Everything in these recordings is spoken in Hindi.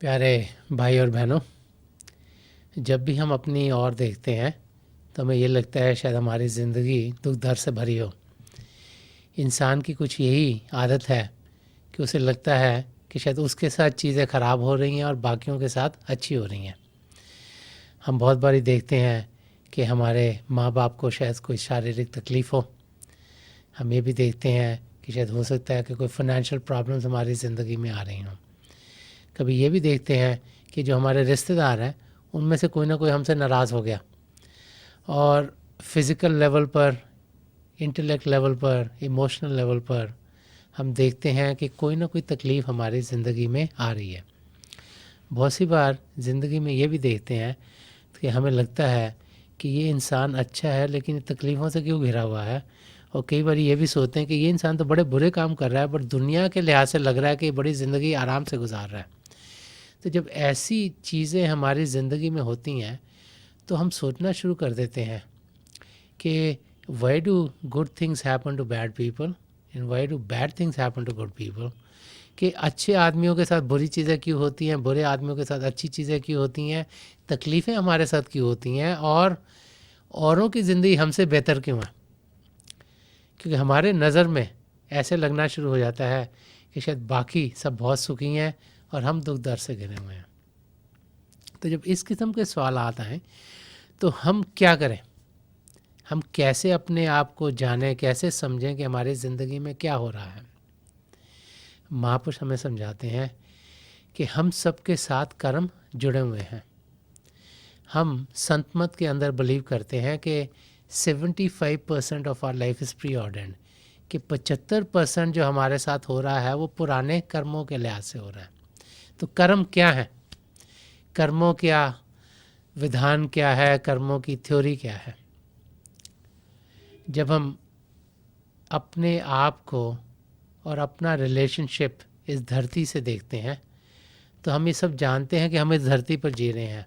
प्यारे भाई और बहनों, जब भी हम अपनी ओर देखते हैं तो हमें ये लगता है शायद हमारी ज़िंदगी दुख दर्द से भरी हो। इंसान की कुछ यही आदत है कि उसे लगता है कि शायद उसके साथ चीज़ें ख़राब हो रही हैं और बाकियों के साथ अच्छी हो रही हैं। हम बहुत बारी देखते हैं कि हमारे माँ बाप को शायद कोई शारीरिक तकलीफ़ हो। हम ये भी देखते हैं कि शायद हो सकता है कि कोई फाइनेंशियल प्रॉब्लम्स हमारी ज़िंदगी में आ रही हों। कभी ये भी देखते हैं कि जो हमारे रिश्तेदार हैं उनमें से कोई ना कोई हमसे नाराज़ हो गया, और फिज़िकल लेवल पर, इंटेलेक्ट लेवल पर, इमोशनल लेवल पर हम देखते हैं कि कोई ना कोई तकलीफ़ हमारी ज़िंदगी में आ रही है। बहुत सी बार ज़िंदगी में ये भी देखते हैं कि हमें लगता है कि ये इंसान अच्छा है लेकिन तकलीफ़ों से क्यों घिरा हुआ है, और कई बार ये भी सोचते हैं कि ये इंसान तो बड़े बुरे काम कर रहा है बट दुनिया के लिहाज से लग रहा है कि बड़ी ज़िंदगी आराम से गुजार रहा है। तो जब ऐसी चीज़ें हमारी ज़िंदगी में होती हैं तो हम सोचना शुरू कर देते हैं कि why do good things happen to bad people and why do bad things happen to good people. कि अच्छे आदमियों के साथ बुरी चीज़ें क्यों होती हैं, बुरे आदमियों के साथ अच्छी चीज़ें क्यों होती हैं, तकलीफ़ें हमारे साथ क्यों होती हैं, और औरों की ज़िंदगी हमसे बेहतर क्यों है। क्योंकि हमारे नज़र में ऐसे लगना शुरू हो जाता है कि शायद बाकी सब बहुत सुखी हैं और हम दुख दर्द से घिरे हुए हैं। तो जब इस किस्म के सवाल आते हैं तो हम क्या करें, हम कैसे अपने आप को जानें, कैसे समझें कि हमारी ज़िंदगी में क्या हो रहा है। महापुरुष हमें समझाते हैं कि हम सबके साथ कर्म जुड़े हुए हैं। हम संत मत के अंदर बिलीव करते हैं कि 75% of our life is preordained, कि 75% जो हमारे साथ हो रहा है वो पुराने कर्मों के लिहाज से हो रहा है। तो कर्म क्या है, कर्मों क्या विधान क्या है, कर्मों की थ्योरी क्या है। जब हम अपने आप को और अपना रिलेशनशिप इस धरती से देखते हैं तो हम ये सब जानते हैं कि हम इस धरती पर जी रहे हैं।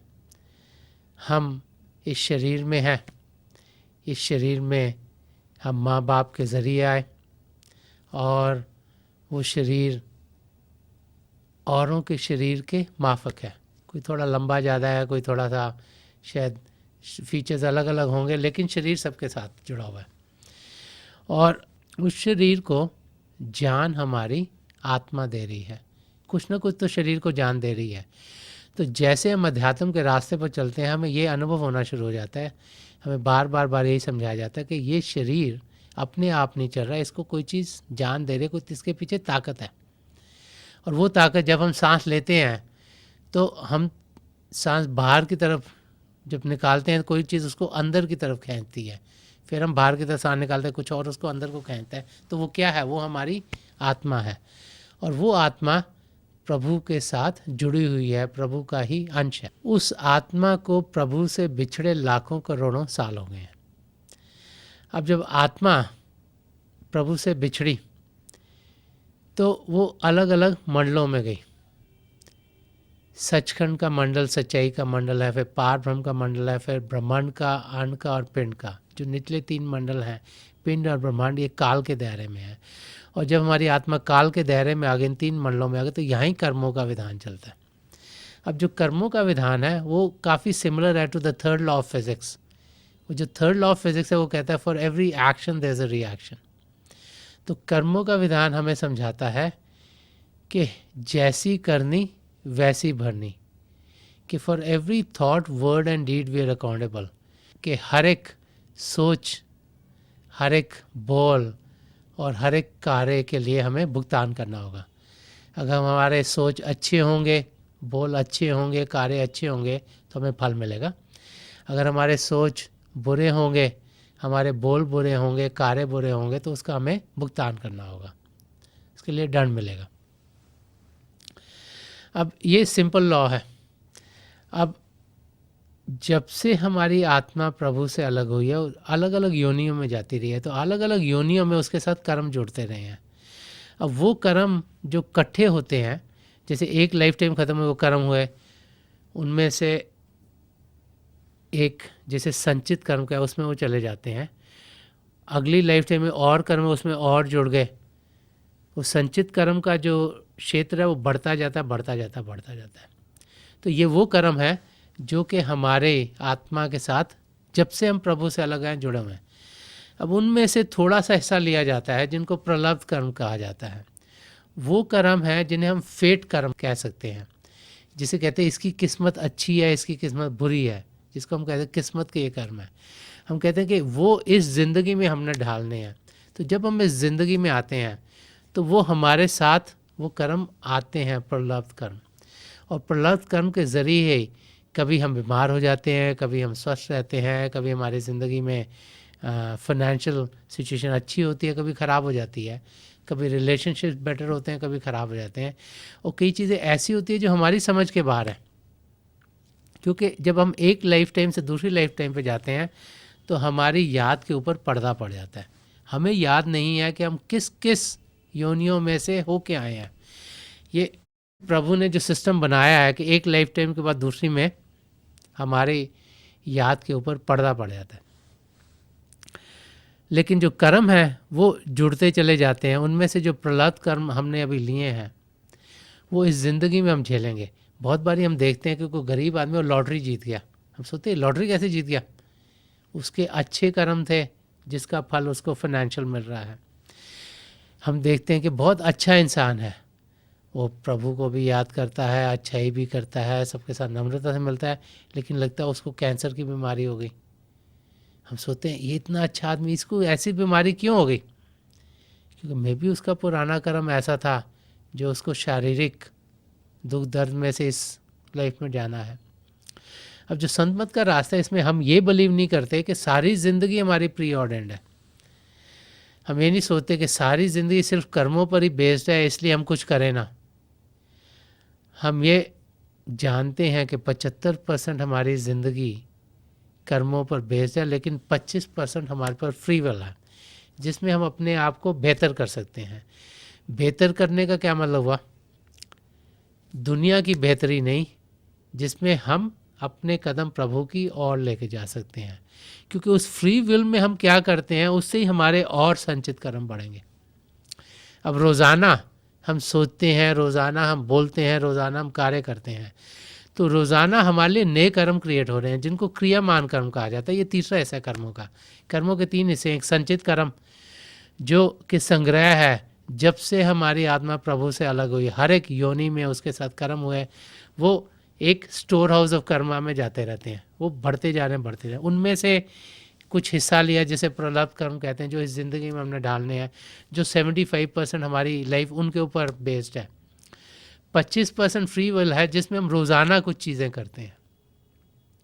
हम इस शरीर में हैं, इस शरीर में हम माँ बाप के ज़रिए आए, और वो शरीर औरों के शरीर के माफ़क है। कोई थोड़ा लंबा ज़्यादा है, कोई थोड़ा सा शायद फीचर्स अलग अलग होंगे, लेकिन शरीर सबके साथ जुड़ा हुआ है। और उस शरीर को जान हमारी आत्मा दे रही है, कुछ ना कुछ तो शरीर को जान दे रही है। तो जैसे हम अध्यात्म के रास्ते पर चलते हैं हमें ये अनुभव होना शुरू हो जाता है, हमें बार बार यही समझाया जाता है कि ये शरीर अपने आप नहीं चल रहा है, इसको कोई चीज़ जान दे रही है, कुछ इसके पीछे ताकत है। और वो ताकत जब हम सांस लेते हैं तो हम सांस बाहर की तरफ जब निकालते हैं कोई चीज़ उसको अंदर की तरफ खींचती है, फिर हम बाहर की तरफ सांस निकालते हैं कुछ और उसको अंदर को खींचता है। तो वो क्या है, वो हमारी आत्मा है, और वो आत्मा प्रभु के साथ जुड़ी हुई है, प्रभु का ही अंश है। उस आत्मा को प्रभु से बिछड़े लाखों करोड़ों साल हो गए हैं। अब जब आत्मा प्रभु से बिछड़ी तो वो अलग अलग मंडलों में गई। सचखंड का मंडल सच्चाई का मंडल है, फिर पार ब्रह्म का मंडल है, फिर ब्रह्मांड का, अन्न का और पिंड का। जो निचले 3 मंडल हैं, पिंड और ब्रह्मांड, ये काल के दायरे में है। और जब हमारी आत्मा काल के दायरे में आ गई, इन 3 मंडलों में आ गई, तो यहाँ ही कर्मों का विधान चलता है। अब जो कर्मों का विधान है वो काफ़ी सिमिलर है to the third law of physics. वो जो थर्ड लॉ ऑफ फिजिक्स है वो कहता है for every action there is a reaction. तो कर्मों का विधान हमें समझाता है कि जैसी करनी वैसी भरनी, कि for every thought word and deed we are accountable, कि हर एक सोच, हर एक बोल और हर एक कार्य के लिए हमें भुगतान करना होगा। अगर हमारे सोच अच्छे होंगे, बोल अच्छे होंगे, कार्य अच्छे होंगे तो हमें फल मिलेगा। अगर हमारे सोच बुरे होंगे, हमारे बोल बुरे होंगे, कार्य बुरे होंगे, तो उसका हमें भुगतान करना होगा, उसके लिए दंड मिलेगा। अब ये सिंपल लॉ है। अब जब से हमारी आत्मा प्रभु से अलग हुई है, अलग अलग योनियों में जाती रही है, तो अलग अलग योनियों में उसके साथ कर्म जुड़ते रहे हैं। अब वो कर्म जो इकट्ठे होते हैं, जैसे एक लाइफ टाइम ख़त्म हुए वो कर्म हुए, उनमें से एक जैसे संचित कर्म का है उसमें वो चले जाते हैं, अगली लाइफ टाइम में और कर्म उसमें और जुड़ गए, वो संचित कर्म का जो क्षेत्र है वो बढ़ता जाता है, बढ़ता जाता है, बढ़ता जाता है। तो ये वो कर्म है जो कि हमारे आत्मा के साथ जब से हम प्रभु से अलग हैं जुड़े हुए हैं। अब उनमें से थोड़ा सा हिस्सा लिया जाता है जिनको प्रलब्ध कर्म कहा जाता है। वो कर्म है जिन्हें हम फेट कर्म कह सकते हैं, जिसे कहते हैं इसकी किस्मत अच्छी है, इसकी किस्मत बुरी है, जिसको हम कहते हैं किस्मत के ये कर्म है। हम कहते हैं कि वो इस ज़िंदगी में हमने ढालने हैं। तो जब हम इस ज़िंदगी में आते हैं तो वो हमारे साथ वो कर्म आते हैं, प्रलब्ध कर्म। और प्रलब्ध कर्म के ज़रिए ही कभी हम बीमार हो जाते हैं, कभी हम स्वस्थ रहते हैं, कभी हमारी ज़िंदगी में फाइनेंशियल सिचुएशन अच्छी होती है, कभी ख़राब हो जाती है, कभी रिलेशनशिप बेटर होते हैं, कभी ख़राब हो जाते हैं। और कई चीज़ें ऐसी होती है जो हमारी समझ के बाहर है, क्योंकि जब हम एक लाइफ टाइम से दूसरी लाइफ टाइम पे जाते हैं तो हमारी याद के ऊपर पर्दा पड़ जाता है। हमें याद नहीं है कि हम किस किस योनियों में से हो के आए हैं। ये प्रभु ने जो सिस्टम बनाया है कि एक लाइफ टाइम के बाद दूसरी में हमारी याद के ऊपर पर्दा पड़ जाता है। लेकिन जो कर्म है वो जुड़ते चले जाते हैं। उनमें से जो प्रहलाद कर्म हमने अभी लिए हैं वो इस ज़िंदगी में हम झेलेंगे। बहुत बारी हम देखते हैं कि कोई गरीब आदमी और लॉटरी जीत गया, हम सोचते हैं लॉटरी कैसे जीत गया, उसके अच्छे कर्म थे जिसका फल उसको फाइनेंशियल मिल रहा है। हम देखते हैं कि बहुत अच्छा इंसान है, वो प्रभु को भी याद करता है, अच्छाई भी करता है, सबके साथ नम्रता से मिलता है, लेकिन लगता है उसको कैंसर की बीमारी हो गई। हम सोचते हैं ये इतना अच्छा आदमी, इसको ऐसी बीमारी क्यों हो गई? क्योंकि मे भी उसका पुराना कर्म ऐसा था जो उसको शारीरिक दुख दर्द में से इस लाइफ में जाना है। अब जो संत मत का रास्ता है, इसमें हम ये बिलीव नहीं करते कि सारी ज़िंदगी हमारी प्री ऑर्डेंड है। हम ये नहीं सोचते कि सारी ज़िंदगी सिर्फ कर्मों पर ही बेस्ड है इसलिए हम कुछ करें ना। हम ये जानते हैं कि 75% हमारी ज़िंदगी कर्मों पर बेस्ड है, लेकिन 25% हमारे पर फ्री विल है जिसमें हम अपने आप को बेहतर कर सकते हैं। बेहतर करने का क्या मतलब हुआ? दुनिया की बेहतरी नहीं, जिसमें हम अपने कदम प्रभु की ओर लेके जा सकते हैं, क्योंकि उस फ्री विल में हम क्या करते हैं उससे ही हमारे और संचित कर्म बढ़ेंगे। अब रोज़ाना हम सोचते हैं, रोज़ाना हम बोलते हैं, रोज़ाना हम कार्य करते हैं, तो रोज़ाना हमारे लिए नए कर्म क्रिएट हो रहे हैं जिनको क्रियामान कर्म कहा जाता है। ये तीसरा हिस्सा कर्मों का। कर्मों के 3 हिस्से, एक संचित कर्म जो कि संग्रह है, जब से हमारी आत्मा प्रभु से अलग हुई, हर एक योनि में उसके साथ कर्म हुए, वो एक स्टोर हाउस ऑफ कर्मा में जाते रहते हैं, वो बढ़ते जा रहे हैं बढ़ते जा रहे हैं। उनमें से कुछ हिस्सा लिया जिसे प्रलब्ध कर्म कहते हैं, जो इस ज़िंदगी में हमने डालने हैं, जो 75% हमारी लाइफ उनके ऊपर बेस्ड है। 25% फ्री विल है जिसमें हम रोज़ाना कुछ चीज़ें करते हैं,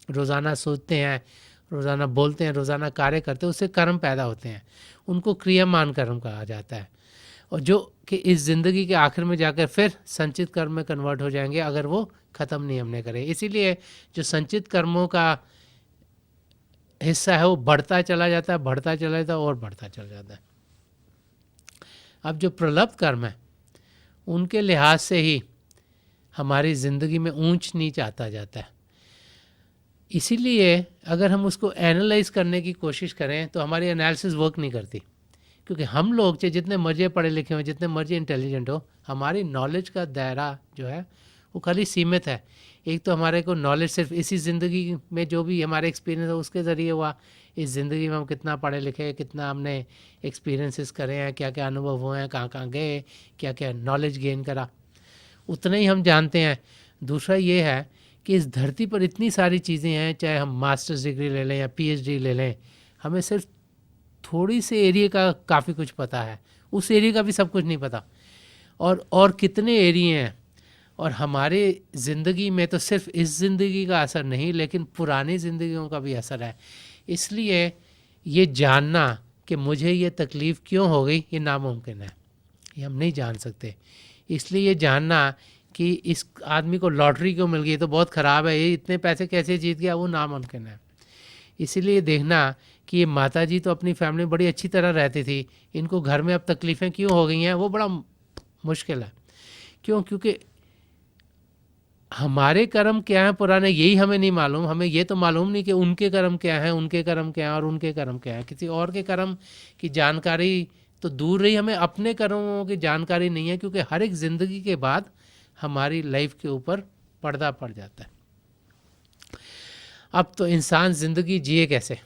रोज़ाना सोचते हैं, रोज़ाना बोलते हैं, रोज़ाना कार्य करते हैं, उससे कर्म पैदा होते हैं, उनको क्रियामान कर्म कहा जाता है। और जो कि इस ज़िंदगी के आखिर में जाकर फिर संचित कर्म में कन्वर्ट हो जाएंगे अगर वो ख़त्म नहीं हमने करे। इसीलिए जो संचित कर्मों का हिस्सा है वो बढ़ता चला जाता है, बढ़ता चला जाता है और बढ़ता चला जाता है। अब जो प्रलब्ध कर्म है उनके लिहाज से ही हमारी ज़िंदगी में ऊंच नीच आता जाता है। इसीलिए अगर हम उसको एनालाइज करने की कोशिश करें तो हमारी एनालिसिस वर्क नहीं करती, क्योंकि हम लोग चाहे जितने मर्जी पढ़े लिखे हों, जितने मर्जी इंटेलिजेंट हो, हमारी नॉलेज का दायरा जो है वो खाली सीमित है। एक तो हमारे को नॉलेज सिर्फ इसी ज़िंदगी में जो भी हमारे एक्सपीरियंस है उसके ज़रिए हुआ। इस ज़िंदगी में हम कितना पढ़े लिखे, कितना हमने एक्सपीरियंसेस करे हैं, क्या क्या अनुभव हुए हैं, कहाँ कहाँ गए, क्या क्या नॉलेज गेन करा, उतना ही हम जानते हैं। दूसरा ये है कि इस धरती पर इतनी सारी चीज़ें हैं, चाहे हम मास्टर्स डिग्री ले लें या PhD ले लें, हमें सिर्फ थोड़ी से एरिया का काफ़ी कुछ पता है, उस एरिया का भी सब कुछ नहीं पता। और कितने एरिया हैं। और हमारे ज़िंदगी में तो सिर्फ इस ज़िंदगी का असर नहीं, लेकिन पुरानी ज़िंदगियों का भी असर है। इसलिए ये जानना कि मुझे ये तकलीफ़ क्यों हो गई, ये नामुमकिन है, ये हम नहीं जान सकते। इसलिए ये जानना कि इस आदमी को लॉटरी क्यों मिल गई तो बहुत ख़राब है, ये इतने पैसे कैसे जीत गया, वो नामुमकिन है। इसीलिए देखना कि ये माता जी तो अपनी फैमिली में बड़ी अच्छी तरह रहती थी, इनको घर में अब तकलीफ़ें क्यों हो गई हैं, वो बड़ा मुश्किल है। क्यों? क्योंकि हमारे कर्म क्या हैं पुराने, यही हमें नहीं मालूम। हमें ये तो मालूम नहीं कि उनके कर्म क्या हैं, उनके कर्म क्या हैं और उनके कर्म क्या हैं। किसी और के कर्म की जानकारी तो दूर रही, हमें अपने कर्मों की जानकारी नहीं है, क्योंकि हर एक ज़िंदगी के बाद हमारी लाइफ के ऊपर पर्दा पड़ जाता है। अब तो इंसान ज़िंदगी जिए कैसे?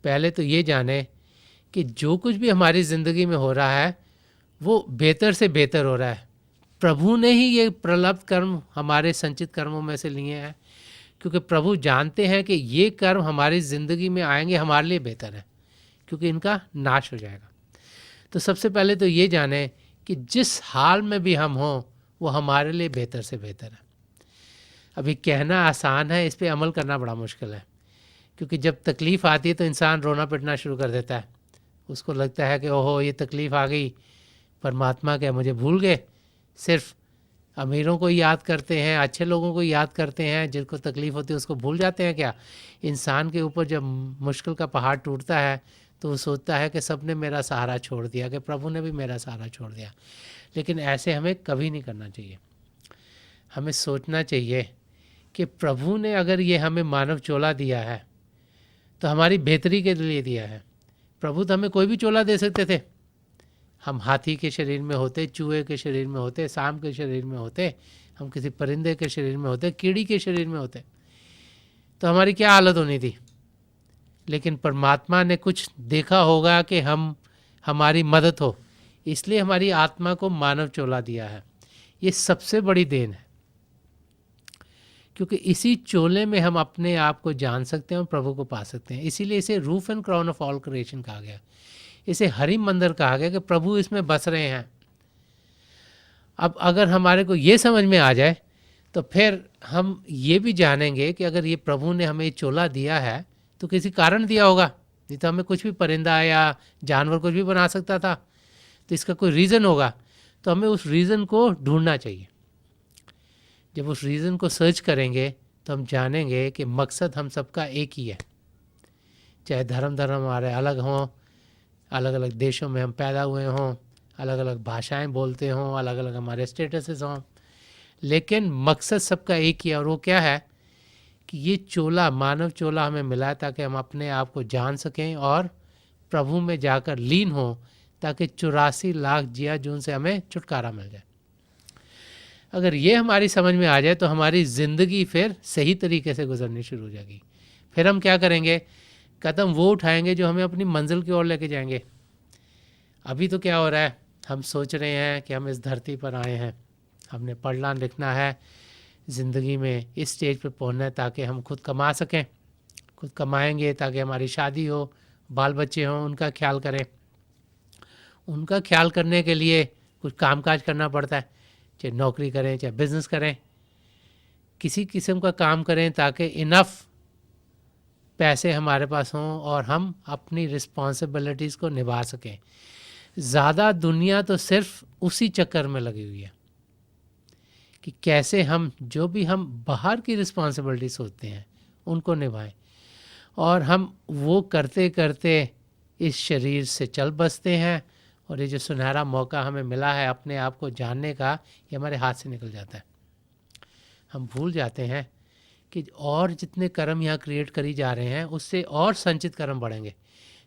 पहले तो ये जाने कि जो कुछ भी हमारी ज़िंदगी में हो रहा है वो बेहतर से बेहतर हो रहा है। प्रभु ने ही ये प्रलब्ध कर्म हमारे संचित कर्मों में से लिए हैं, क्योंकि प्रभु जानते हैं कि ये कर्म हमारी ज़िंदगी में आएंगे हमारे लिए बेहतर है, क्योंकि इनका नाश हो जाएगा। तो सबसे पहले तो ये जाने कि जिस हाल में भी हम हों वो हमारे लिए बेहतर से बेहतर है। अभी कहना आसान है, इस पर अमल करना बड़ा मुश्किल है, क्योंकि जब तकलीफ़ आती है तो इंसान रोना पिटना शुरू कर देता है। उसको लगता है कि ओहो ये तकलीफ़ आ गई, परमात्मा क्या मुझे भूल गए? सिर्फ अमीरों को याद करते हैं, अच्छे लोगों को याद करते हैं, जिनको तकलीफ़ होती है उसको भूल जाते हैं क्या? इंसान के ऊपर जब मुश्किल का पहाड़ टूटता है तो वो सोचता है कि सब ने मेरा सहारा छोड़ दिया, कि प्रभु ने भी मेरा सहारा छोड़ दिया। लेकिन ऐसे हमें कभी नहीं करना चाहिए। हमें सोचना चाहिए कि प्रभु ने अगर ये हमें मानव चोला दिया है तो हमारी बेहतरी के लिए दिया है। प्रभु तो हमें कोई भी चोला दे सकते थे। हम हाथी के शरीर में होते, चूहे के शरीर में होते, सांप के शरीर में होते, हम किसी परिंदे के शरीर में होते, कीड़ी के शरीर में होते, तो हमारी क्या हालत होनी थी? लेकिन परमात्मा ने कुछ देखा होगा कि हमारी मदद हो, इसलिए हमारी आत्मा को मानव चोला दिया है। ये सबसे बड़ी देन है, क्योंकि इसी चोले में हम अपने आप को जान सकते हैं और प्रभु को पा सकते हैं। इसीलिए इसे roof and crown of all creation कहा गया, इसे हरि मंदिर कहा गया कि प्रभु इसमें बस रहे हैं। अब अगर हमारे को ये समझ में आ जाए तो फिर हम ये भी जानेंगे कि अगर ये प्रभु ने हमें चोला दिया है तो किसी कारण दिया होगा, नहीं तो हमें कुछ भी परिंदा या जानवर कुछ भी बना सकता था। तो इसका कोई रीज़न होगा, तो हमें उस रीज़न को ढूंढना चाहिए। जब उस रीज़न को सर्च करेंगे तो हम जानेंगे कि मकसद हम सबका एक ही है। चाहे धर्म हमारे अलग हों, अलग अलग देशों में हम पैदा हुए हों, अलग अलग भाषाएं बोलते हों, अलग अलग हमारे स्टेटसेस हों, लेकिन मकसद सबका एक ही है। और वो क्या है कि ये चोला, मानव चोला हमें मिला है ताकि हम अपने आप को जान सकें और प्रभु में जाकर लीन हों, ताकि 84 लाख जिया जून से हमें छुटकारा मिल जाए। अगर ये हमारी समझ में आ जाए तो हमारी ज़िंदगी फिर सही तरीके से गुजरनी शुरू हो जाएगी। फिर हम क्या करेंगे? कदम वो उठाएंगे जो हमें अपनी मंजिल की ओर लेके जाएंगे। अभी तो क्या हो रहा है, हम सोच रहे हैं कि हम इस धरती पर आए हैं, हमने पढ़ना लिखना है, ज़िंदगी में इस स्टेज पर पहुंचना है ताकि हम खुद कमा सकें। खुद कमाएंगे ताकि हमारी शादी हो, बाल बच्चे हों, उनका ख्याल करें। उनका ख्याल करने के लिए कुछ कामकाज करना पड़ता है, चाहे नौकरी करें चाहे बिजनेस करें, किसी किस्म का काम करें ताकि इनफ पैसे हमारे पास हों और हम अपनी रिस्पॉन्सिबिलिटीज़ को निभा सकें। ज़्यादा दुनिया तो सिर्फ उसी चक्कर में लगी हुई है कि कैसे हम जो भी हम बाहर की रिस्पॉन्सिबिलिटी सोचते हैं उनको निभाएं, और हम वो करते करते इस शरीर से चल बसते हैं, और ये जो सुनहरा मौका हमें मिला है अपने आप को जानने का, ये हमारे हाथ से निकल जाता है। हम भूल जाते हैं कि और जितने कर्म यहाँ क्रिएट करी जा रहे हैं उससे और संचित कर्म बढ़ेंगे।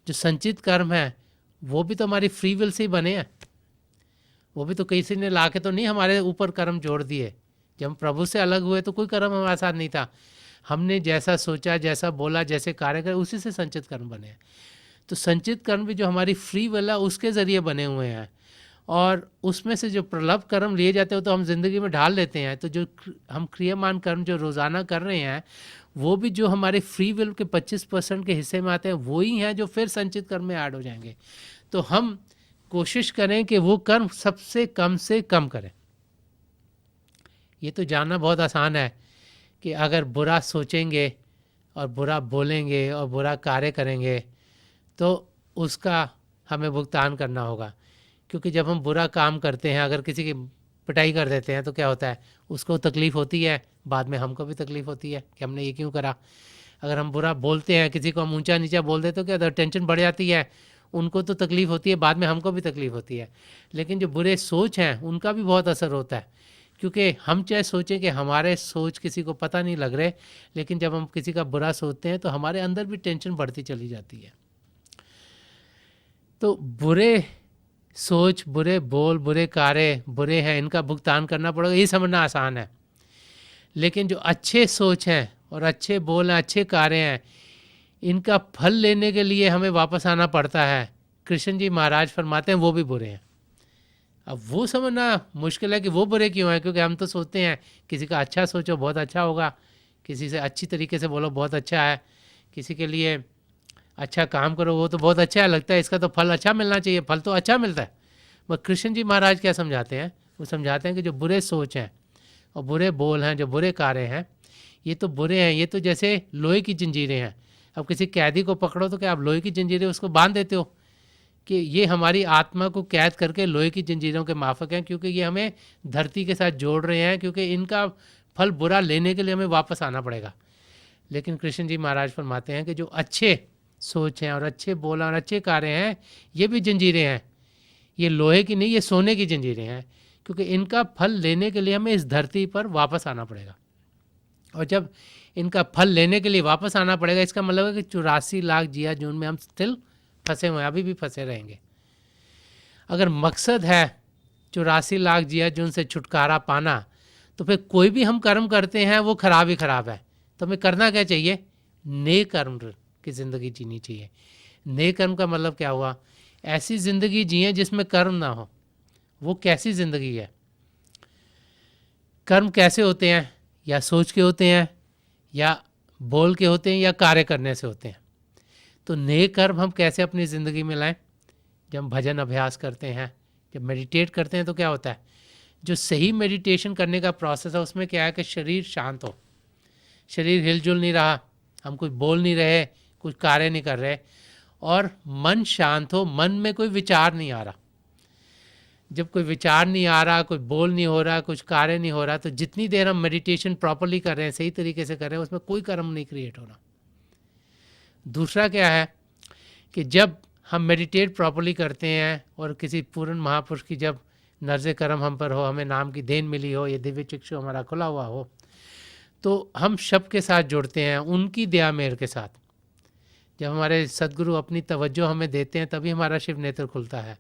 जो संचित कर्म है वो भी तो हमारी फ्री विल से ही बने हैं, वो भी तो किसी ने ला के तो नहीं हमारे ऊपर कर्म जोड़ दिए। जब हम प्रभु से अलग हुए तो कोई कर्म हमारे साथ नहीं था, हमने जैसा सोचा, जैसा बोला, जैसे कार्य करे, उसी से संचित कर्म बने हैं। तो संचित कर्म भी जो हमारी फ्री विल है उसके ज़रिए बने हुए हैं, और उसमें से जो प्रलब्ध कर्म लिए जाते हैं तो हम ज़िंदगी में ढाल लेते हैं। तो जो हम क्रियामान कर्म जो रोज़ाना कर रहे हैं वो भी जो हमारे फ्री विल के 25% के हिस्से में आते हैं वो ही हैं जो फिर संचित कर्म में ऐड हो जाएंगे। तो हम कोशिश करें कि वो कर्म सबसे कम से कम करें। ये तो जानना बहुत आसान है कि अगर बुरा सोचेंगे और बुरा बोलेंगे और बुरा कार्य करेंगे तो उसका हमें भुगतान करना होगा। क्योंकि जब हम बुरा काम करते हैं, अगर किसी की पिटाई कर देते हैं तो क्या होता है, उसको तकलीफ़ होती है, बाद में हमको भी तकलीफ़ होती है कि हमने ये क्यों करा। अगर हम बुरा बोलते हैं, किसी को हम ऊंचा नीचा बोल देते तो क्या टेंशन बढ़ जाती है, उनको तो तकलीफ़ होती है, बाद में हमको भी तकलीफ़ होती है। लेकिन जो बुरे सोच हैं उनका भी बहुत असर होता है, क्योंकि हम चाहे सोचें कि हमारे सोच किसी को पता नहीं लग रहे, लेकिन जब हम किसी का बुरा सोचते हैं तो हमारे अंदर भी टेंशन बढ़ती चली जाती है। तो बुरे सोच, बुरे बोल, बुरे कार्य बुरे हैं, इनका भुगतान करना पड़ेगा, ये समझना आसान है। लेकिन जो अच्छे सोच हैं और अच्छे बोल हैं, अच्छे कार्य हैं, इनका फल लेने के लिए हमें वापस आना पड़ता है। कृष्ण जी महाराज फरमाते हैं वो भी बुरे हैं। अब वो समझना मुश्किल है कि वो बुरे क्यों हैं, क्योंकि हम तो सोचते हैं किसी का अच्छा सोचो बहुत अच्छा होगा, किसी से अच्छी तरीके से बोलो बहुत अच्छा है, किसी के लिए अच्छा काम करो वो तो बहुत अच्छा है, लगता है इसका तो फल अच्छा मिलना चाहिए, फल तो अच्छा मिलता है। वह कृष्ण जी महाराज क्या समझाते हैं, वो समझाते हैं कि जो बुरे सोच हैं और बुरे बोल हैं, जो बुरे कार्य हैं, ये तो बुरे हैं। ये तो जैसे लोहे की जंजीरें हैं। अब किसी कैदी को पकड़ो तो क्या आप लोहे की जंजीरें उसको बांध देते हो? कि ये हमारी आत्मा को कैद करके लोहे की जंजीरों के माफक हैं, क्योंकि ये हमें धरती के साथ जोड़ रहे हैं, क्योंकि इनका फल बुरा लेने के लिए हमें वापस आना पड़ेगा। लेकिन कृष्ण जी महाराज फरमाते हैं कि जो अच्छे सोच हैं और अच्छे बोल और अच्छे कार्य हैं, ये भी जंजीरें हैं। ये लोहे की नहीं, ये सोने की जंजीरें हैं, क्योंकि इनका फल लेने के लिए हमें इस धरती पर वापस आना पड़ेगा। और जब इनका फल लेने के लिए वापस आना पड़ेगा, इसका मतलब है कि 84 लाख जिया जून में हम स्टिल फंसे हुए हैं, अभी भी फंसे रहेंगे। अगर मकसद है 84 लाख जिया जून से छुटकारा पाना, तो फिर कोई भी हम कर्म करते हैं वो खराब ही खराब है। तो हमें करना क्या चाहिए? नेक कर्म की ज़िंदगी जीनी चाहिए। नेक कर्म का मतलब क्या हुआ? ऐसी ज़िंदगी जिए जिसमें कर्म ना हो। वो कैसी ज़िंदगी है? कर्म कैसे होते हैं? या सोच के होते हैं, या बोल के होते हैं, या कार्य करने से होते हैं। तो नेक कर्म हम कैसे अपनी ज़िंदगी में लाएं? जब हम भजन अभ्यास करते हैं, जब मेडिटेट करते हैं, तो क्या होता है? जो सही मेडिटेशन करने का प्रोसेस है उसमें क्या है कि शरीर शांत हो, शरीर हिलजुल नहीं रहा, हम कुछ बोल नहीं रहे, कुछ कार्य नहीं कर रहे, और मन शांत हो, मन में कोई विचार नहीं आ रहा। जब कोई विचार नहीं आ रहा, कोई बोल नहीं हो रहा, कुछ कार्य नहीं हो रहा, तो जितनी देर हम मेडिटेशन प्रॉपरली कर रहे हैं, सही तरीके से कर रहे हैं, उसमें कोई कर्म नहीं क्रिएट हो रहा। दूसरा क्या है कि जब हम मेडिटेट प्रॉपरली करते हैं और किसी पूर्ण महापुरुष की जब नर्ज़े करम हम पर हो, हमें नाम की देन मिली हो, ये दिव्य चक्षु हमारा खुला हुआ हो, तो हम शब्द के साथ जुड़ते हैं, उनकी दया मेहर के साथ। जब हमारे सदगुरु अपनी तवज्जो हमें देते हैं, तभी हमारा शिव नेत्र खुलता है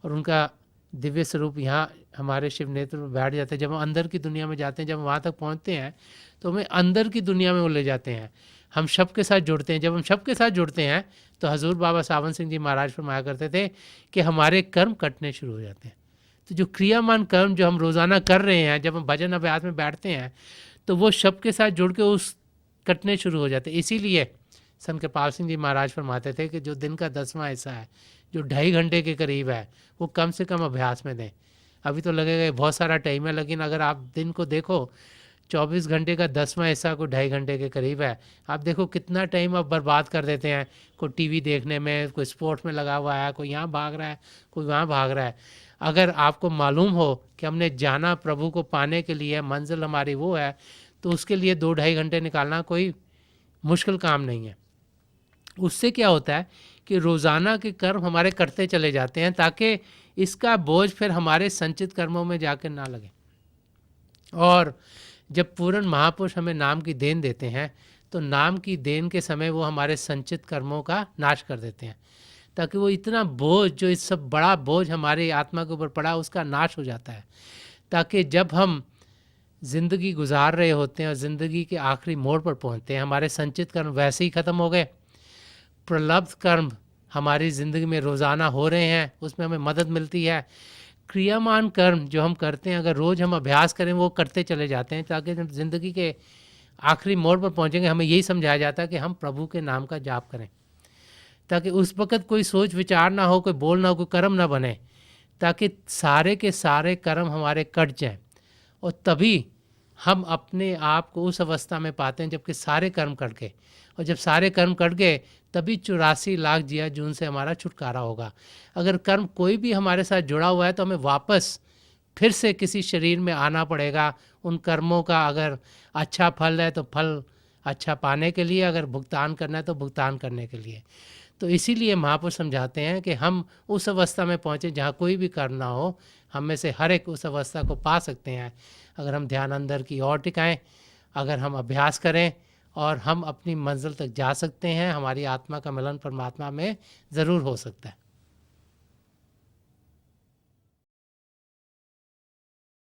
और उनका दिव्य स्वरूप यहाँ हमारे शिव नेत्र में बैठ जाते हैं। जब हम अंदर की दुनिया में जाते हैं, जब हम वहाँ तक पहुँचते हैं, तो हमें अंदर की दुनिया में वो ले जाते हैं। हम शब्द के साथ जुड़ते हैं। जब हम शब्द के साथ जुड़ते हैं, तो हजूर बाबा सावन सिंह जी महाराज फरमाया करते थे कि हमारे कर्म कटने शुरू हो जाते हैं। तो जो क्रियामान कर्म जो हम रोज़ाना कर रहे हैं, जब हम भजन अभ्यास में बैठते हैं, तो वो शब्द के साथ जुड़ के उस कटने शुरू हो जाते हैं। इसीलिए संत कृपाल सिंह जी महाराज फरमाते थे कि जो दिन का 10वां हिस्सा है, जो 2.5 घंटे के करीब है, वो कम से कम अभ्यास में दें। अभी तो लगेगा बहुत सारा टाइम है, लेकिन अगर आप दिन को देखो, 24 घंटे का 10वां हिस्सा कोई 2.5 घंटे के करीब है। आप देखो कितना टाइम आप बर्बाद कर देते हैं, कोई टीवी देखने में, कोई स्पोर्ट्स में लगा हुआ है, कोई यहाँ भाग रहा है, कोई वहाँ भाग रहा है। अगर आपको मालूम हो कि हमने जाना प्रभु को पाने के लिए, मंजिल हमारी वो है, तो उसके लिए 2-2.5 घंटे निकालना कोई मुश्किल काम नहीं है। उससे क्या होता है कि रोज़ाना के कर्म हमारे करते चले जाते हैं, ताकि इसका बोझ फिर हमारे संचित कर्मों में जाकर ना लगे। और जब पूर्ण महापुरुष हमें नाम की देन देते हैं, तो नाम की देन के समय वो हमारे संचित कर्मों का नाश कर देते हैं, ताकि वो इतना बोझ, जो इस सब बड़ा बोझ हमारे आत्मा के ऊपर पड़ा, उसका नाश हो जाता है। ताकि जब हम ज़िंदगी गुजार रहे होते हैं और ज़िंदगी के आखिरी मोड़ पर पहुंचते हैं, हमारे संचित कर्म वैसे ही ख़त्म हो गए, प्रलब्ध कर्म हमारी ज़िंदगी में रोज़ाना हो रहे हैं, उसमें हमें मदद मिलती है। क्रियामान कर्म जो हम करते हैं, अगर रोज़ हम अभ्यास करें, वो करते चले जाते हैं, ताकि जब ज़िंदगी के आखिरी मोड़ पर पहुंचेंगे, हमें यही समझाया जाता है कि हम प्रभु के नाम का जाप करें, ताकि उस वक़्त कोई सोच विचार ना हो, कोई बोल ना हो, कोई कर्म ना बने, ताकि सारे के सारे कर्म हमारे कट जाएं। और तभी हम अपने आप को उस अवस्था में पाते हैं जबकि सारे कर्म कट गए। और जब सारे कर्म कट गए, तभी 84 लाख जिया जून से हमारा छुटकारा होगा। अगर कर्म कोई भी हमारे साथ जुड़ा हुआ है, तो हमें वापस फिर से किसी शरीर में आना पड़ेगा। उन कर्मों का अगर अच्छा फल है, तो फल अच्छा पाने के लिए, अगर भुगतान करना है, तो भुगतान करने के लिए। तो इसीलिए महापुरुष समझाते हैं कि हम उस अवस्था में पहुँचें जहाँ कोई भी कर्म ना हो। हम में से हर एक उस अवस्था को पा सकते हैं अगर हम ध्यान अंदर की ओर टिकाएं, अगर हम अभ्यास करें, और हम अपनी मंजिल तक जा सकते हैं। हमारी आत्मा का मिलन परमात्मा में ज़रूर हो सकता है।